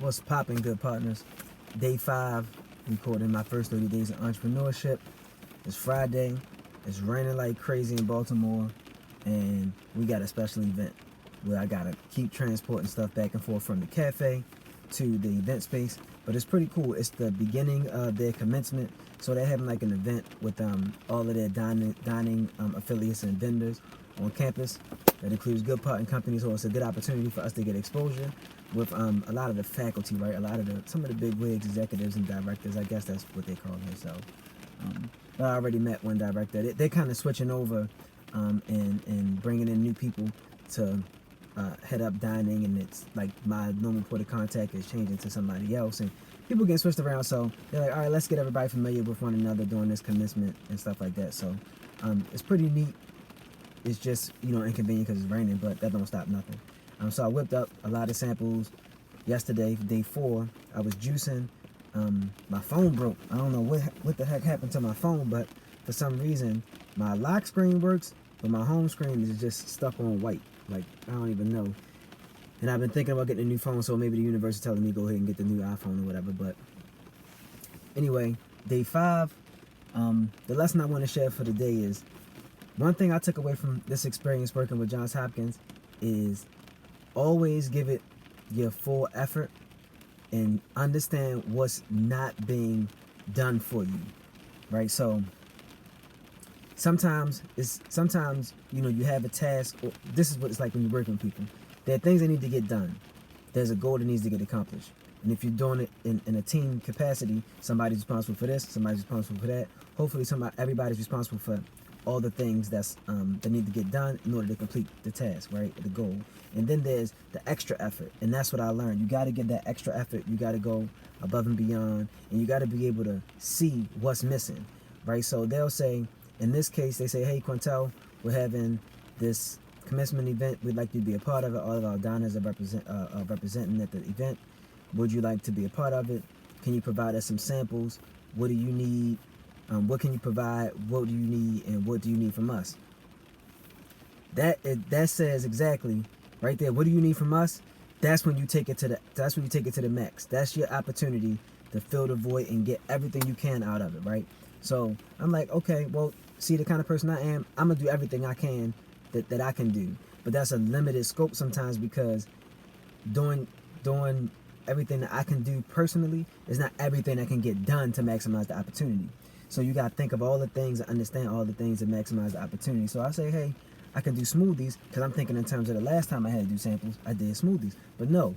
What's popping, good partners? Day 5, recording my first 30 days of entrepreneurship. It's Friday. It's raining like crazy in Baltimore, and we got a special event where I gotta keep transporting stuff back and forth from the cafe to the event space. But it's pretty cool. It's the beginning of their commencement, so they're having like an event with all of their dining affiliates and vendors on campus. That includes good partner companies, so it's a good opportunity for us to get exposure with a lot of the faculty, right? Some of the big wigs, executives, and directors. I guess that's what they call themselves. But I already met one director. They're kind of switching over and bringing in new people to head up dining, and it's like my normal point of contact is changing to somebody else, and people getting switched around. So they're like, all right, let's get everybody familiar with one another during this commencement and stuff like that. So it's pretty neat. It's just, inconvenient because it's raining, but that don't stop nothing. So I whipped up a lot of samples yesterday, day 4. I was juicing. My phone broke. I don't know what the heck happened to my phone, but for some reason, my lock screen works, but my home screen is just stuck on white. Like, I don't even know. And I've been thinking about getting a new phone, so maybe the universe is telling me go ahead and get the new iPhone or whatever. But anyway, day 5, the lesson I want to share for the day is, one thing I took away from this experience working with Johns Hopkins is always give it your full effort and understand what's not being done for you, right? So sometimes you have a task, or this is what it's like when you're working with people. There are things that need to get done. There's a goal that needs to get accomplished. And if you're doing it in a team capacity, somebody's responsible for this, somebody's responsible for that. Hopefully everybody's responsible for all the things that need to get done in order to complete the task, right? The goal. And then there's the extra effort. And that's what I learned. You got to get that extra effort. You got to go above and beyond. And you got to be able to see what's missing, right? So they'll say, in this case, they say, hey, Quintel, we're having this commencement event. We'd like you to be a part of it. All of our diners are representing at the event. Would you like to be a part of it? Can you provide us some samples? What do you need? What can you provide? What do you need? And what do you need from us? That says exactly right there. What do you need from us? That's when you take it to the max. That's your opportunity to fill the void and get everything you can out of it, right? So I'm like, okay, well, see, the kind of person I am, I'm gonna do everything I can that I can do. But that's a limited scope sometimes, because doing everything that I can do personally is not everything that can get done to maximize the opportunity. So you got to think of all the things and understand all the things that maximize the opportunity. So I say, hey, I can do smoothies, because I'm thinking in terms of the last time I had to do samples, I did smoothies. But no,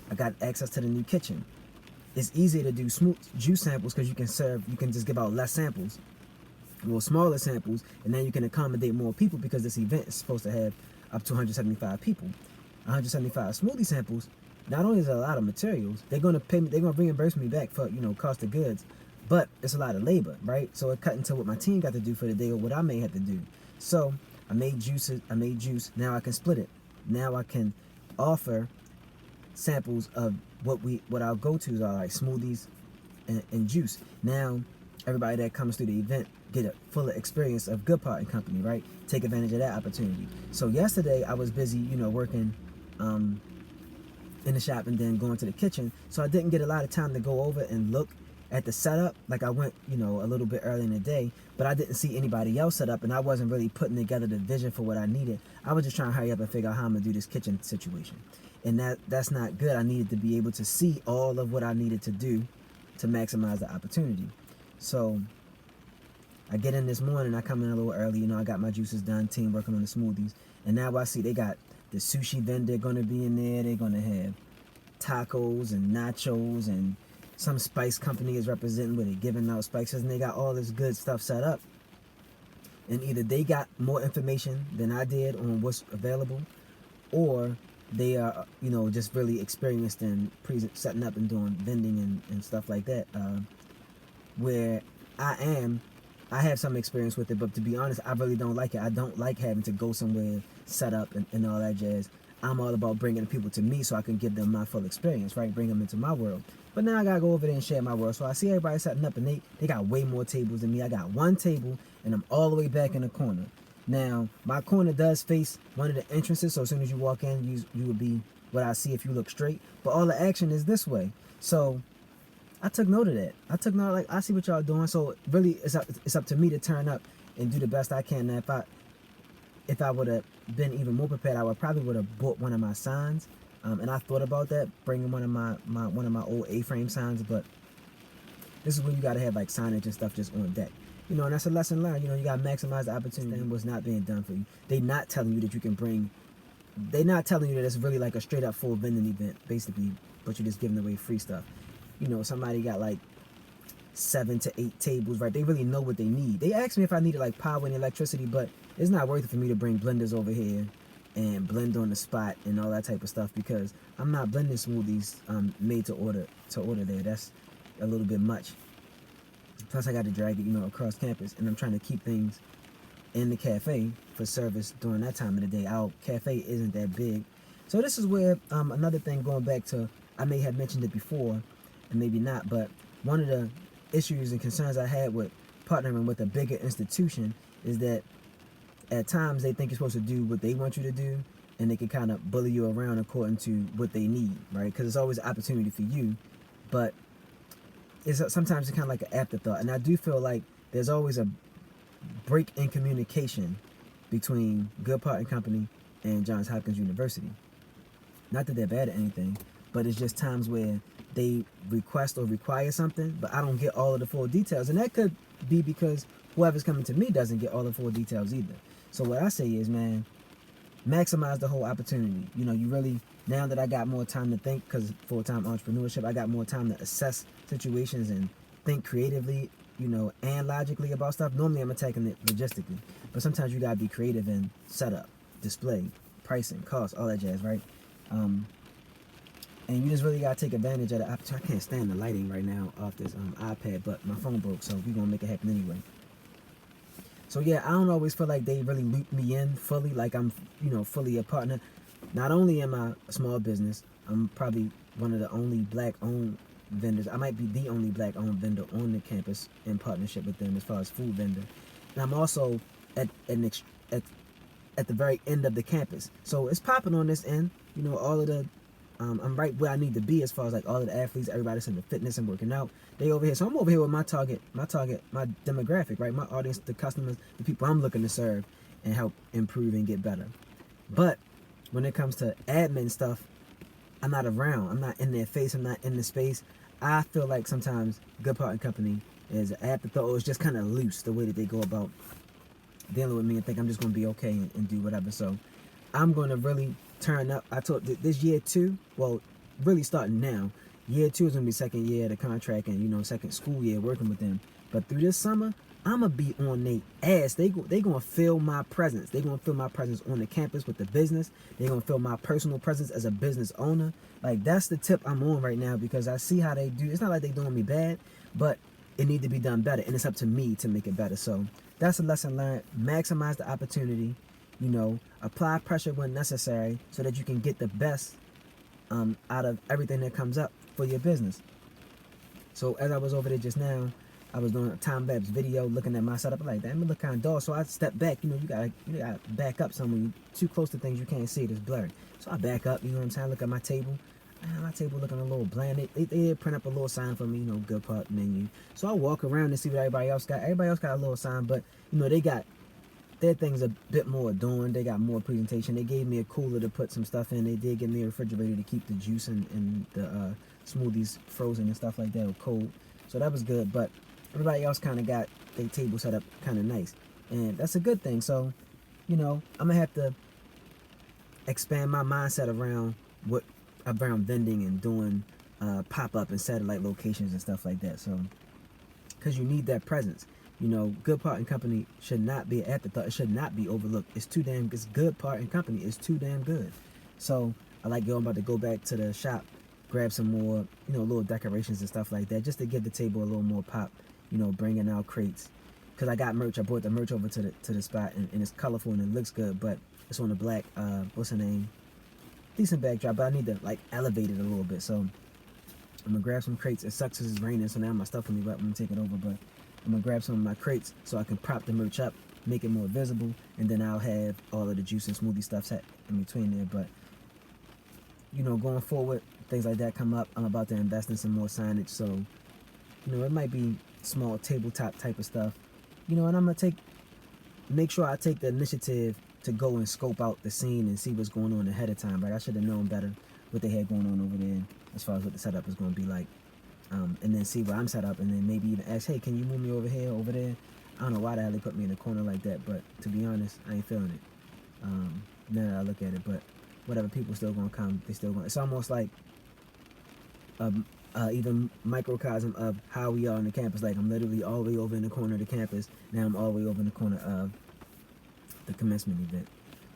I got access to the new kitchen. It's easier to do juice samples because you can just give out less samples, well, smaller samples, and then you can accommodate more people, because this event is supposed to have up to 175 people. 175 smoothie samples. Not only is it a lot of materials, they're gonna reimburse me back for cost of goods, but it's a lot of labor, right? So it cut into what my team got to do for the day, or what I may have to do. So I made juice. Now I can split it. Now I can offer samples of what our go-tos are, like smoothies and juice. Now everybody that comes through the event get a fuller experience of Good Part and Company, right? Take advantage of that opportunity. So yesterday I was busy, working in the shop and then going to the kitchen, so I didn't get a lot of time to go over and look at the setup. Like, I went a little bit early in the day, but I didn't see anybody else set up, and I wasn't really putting together the vision for what I needed. I was just trying to hurry up and figure out how I'm gonna do this kitchen situation, and that's not good. I needed to be able to see all of what I needed to do to maximize the opportunity. So I get in this morning, I come in a little early, I got my juices done, team working on the smoothies, and now I see they got the sushi vendor gonna be in there. They're gonna have tacos and nachos, and some spice company is representing where they're giving out spices, and they got all this good stuff set up. And either they got more information than I did on what's available, or they are, just really experienced in setting up and doing vending and stuff like that. Where I have some experience with it, but to be honest, I really don't like it. I don't like having to go somewhere, set up, and all that jazz. I'm all about bringing the people to me so I can give them my full experience, right? Bring them into my world. But now I gotta go over there and share my world. So I see everybody setting up, and they got way more tables than me. I got one table, and I'm all the way back in the corner. Now, my corner does face one of the entrances, so as soon as you walk in, you would be what I see if you look straight, but all the action is this way. So I took note of that. I took note, like, I see what y'all doing. So really, it's up to me to turn up and do the best I can. And if I would have been even more prepared, I probably would have bought one of my signs. And I thought about that, bringing one of my old A-frame signs. But this is when you gotta have like signage and stuff just on deck. You know, and that's a lesson learned. You know, you gotta maximize the opportunity and what's not being done for you. They not telling you that you can bring. They not telling you that it's really like a straight up full vending event, basically, but you're just giving away free stuff. You know, somebody got like 7 to 8 tables, right? They really know what they need. They asked me if I needed like power and electricity, but it's not worth it for me to bring blenders over here and blend on the spot and all that type of stuff, because I'm not blending smoothies made to order there. That's a little bit much. Plus I got to drag it, you know, across campus, and I'm trying to keep things in the cafe for service during that time of the day. Our cafe isn't that big. So this is where another thing, going back to, I may have mentioned it before and maybe not, but one of the issues and concerns I had with partnering with a bigger institution is that at times they think you're supposed to do what they want you to do, and they can kind of bully you around according to what they need, right? Because it's always an opportunity for you, but it's sometimes it's kind of like an afterthought. And I do feel like there's always a break in communication between Good Part and Company and Johns Hopkins University. Not that they're bad at anything, but it's just times where they request or require something, but I don't get all of the full details. And that could be because whoever's coming to me doesn't get all the full details either. So what I say is, man, maximize the whole opportunity. You know, you really, now that I got more time to think, because full-time entrepreneurship, I got more time to assess situations and think creatively, you know, and logically about stuff. Normally I'm attacking it logistically, but sometimes you gotta be creative in setup, display, pricing, cost, all that jazz, right? And you just really gotta take advantage of the opportunity. I can't stand the lighting right now off this iPad, but my phone broke, so we're gonna make it happen anyway. So yeah, I don't always feel like they really loop me in fully, like I'm, you know, fully a partner. Not only am I a small business, I'm probably one of the only black-owned vendors. I might be the only black-owned vendor on the campus in partnership with them as far as food vendor. And I'm also at the very end of the campus. So it's popping on this end. You know, all of the I'm right where I need to be as far as like all of the athletes, everybody that's into fitness and working out. They over here. So I'm over here with my target, my demographic, right? My audience, the customers, the people I'm looking to serve and help improve and get better. But when it comes to admin stuff, I'm not around. I'm not in their face. I'm not in the space. I feel like sometimes Good Part and Company is an afterthought, or it's just kind of loose the way that they go about dealing with me and think I'm just going to be okay and do whatever. So I'm going to really turn up. I told this year 2, well, really starting now, year 2 is going to be second year of the contract and, you know, second school year working with them. But through this summer, I'm going to be on their ass. They going to feel my presence. They going to feel my presence on the campus with the business. They going to feel my personal presence as a business owner. Like, that's the tip I'm on right now, because I see how they do. It's not like they doing me bad, but it need to be done better, and it's up to me to make it better. So that's a lesson learned. Maximize the opportunity. You know, apply pressure when necessary so that you can get the best out of everything that comes up for your business. So as I was over there just now, I was doing a time-lapse video looking at my setup. I'm like, damn, it look kind of dull. So I stepped back. You know, you gotta back up some. When you're too close to things, you can't see it. It's blurry. So I back up. You know what I'm saying? Look at my table. Man, my table looking a little bland. They did print up a little sign for me, you know, Good Part menu. So I walk around and see what everybody else got. Everybody else got a little sign, but, you know, they got their things a bit more adorned. They got more presentation. They gave me a cooler to put some stuff in. They did give me a refrigerator to keep the juice and the smoothies frozen and stuff like that, or cold. So that was good. But everybody else kind of got their table set up kind of nice, and that's a good thing. So, you know, I'm gonna have to expand my mindset around vending and doing pop-up and satellite locations and stuff like that. So, because you need that presence. You know, Good Part and Company should not be an afterthought. It should not be overlooked. It's Good Part and Company. It's too damn good. So I like going about to go back to the shop, grab some more, you know, little decorations and stuff like that, just to give the table a little more pop. You know, bringing out crates. Because I got merch. I brought the merch over to the spot, and it's colorful and it looks good, but it's on the black, what's the name? Decent backdrop, but I need to like elevate it a little bit. So I'm gonna grab some crates. It sucks because it's raining, so now my stuff will be wet when I take it over, but I'm gonna grab some of my crates so I can prop the merch up, make it more visible, and then I'll have all of the juice and smoothie stuff set in between there. But going forward, things like that come up. I'm about to invest in some more signage, so it might be small tabletop type of stuff, and I'm gonna make sure I take the initiative to go and scope out the scene and see what's going on ahead of time. Right, I should have known better what they had going on over there as far as what the setup is going to be like, and then see where I'm set up, and then maybe even ask, hey, can you move me over here, over there? I don't know why the hell they put me in a corner like that, but to be honest, I ain't feeling it. Now that I look at it, but whatever, people still gonna come. They still gonna. It's almost like even microcosm of how we are on the campus. Like, I'm literally all the way over in the corner of the campus. Now I'm all the way over in the corner of the commencement event.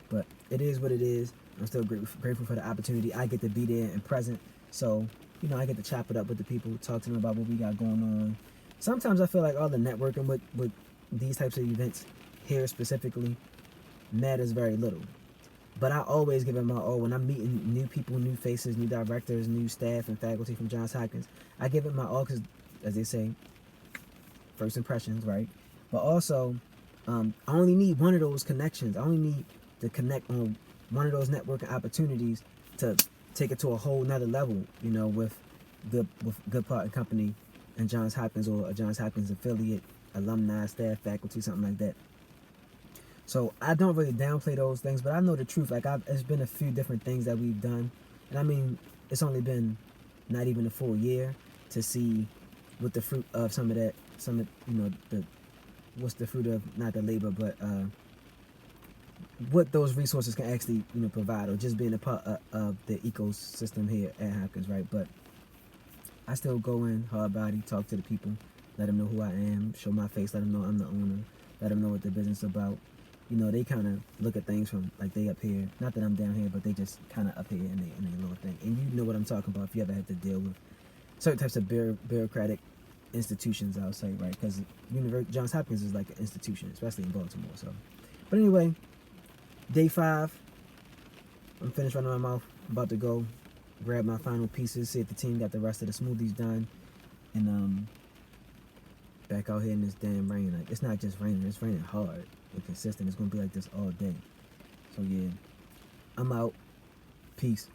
But it is what it is. I'm still grateful for the opportunity. I get to be there and present. So, I get to chop it up with the people, talk to them about what we got going on. Sometimes I feel like all the networking with these types of events here specifically matters very little. But I always give it my all when I'm meeting new people, new faces, new directors, new staff, and faculty from Johns Hopkins. I give it my all because, as they say, first impressions, right? But also, I only need one of those connections. I only need to connect on one of those networking opportunities to take it to a whole nother level, with Good Part and Company and Johns Hopkins, or a Johns Hopkins affiliate, alumni, staff, faculty, something like that. So I don't really downplay those things, but I know the truth. Like, it's been a few different things that we've done, and I mean, it's only been not even a full year to see what the fruit of some of the what's the fruit of, not the labor, but what those resources can actually provide, or just being a part of the ecosystem here at Hopkins, right? But I still go in hard body, talk to the people, let them know who I am, show my face, let them know I'm the owner, let them know what the business is about. They kind of look at things from, like, they up here. Not that I'm down here, but they just kind of up here in a little thing. And you know what I'm talking about if you ever have to deal with certain types of bureaucratic institutions, I'll say, right? Because Johns Hopkins is like an institution, especially in Baltimore. So, but anyway, day 5. I'm finished running my mouth. I'm about to go grab my final pieces, see if the team got the rest of the smoothies done, and back out here in this damn rain. Like, it's not just raining; it's raining hard and consistent. It's gonna be like this all day. So yeah, I'm out. Peace.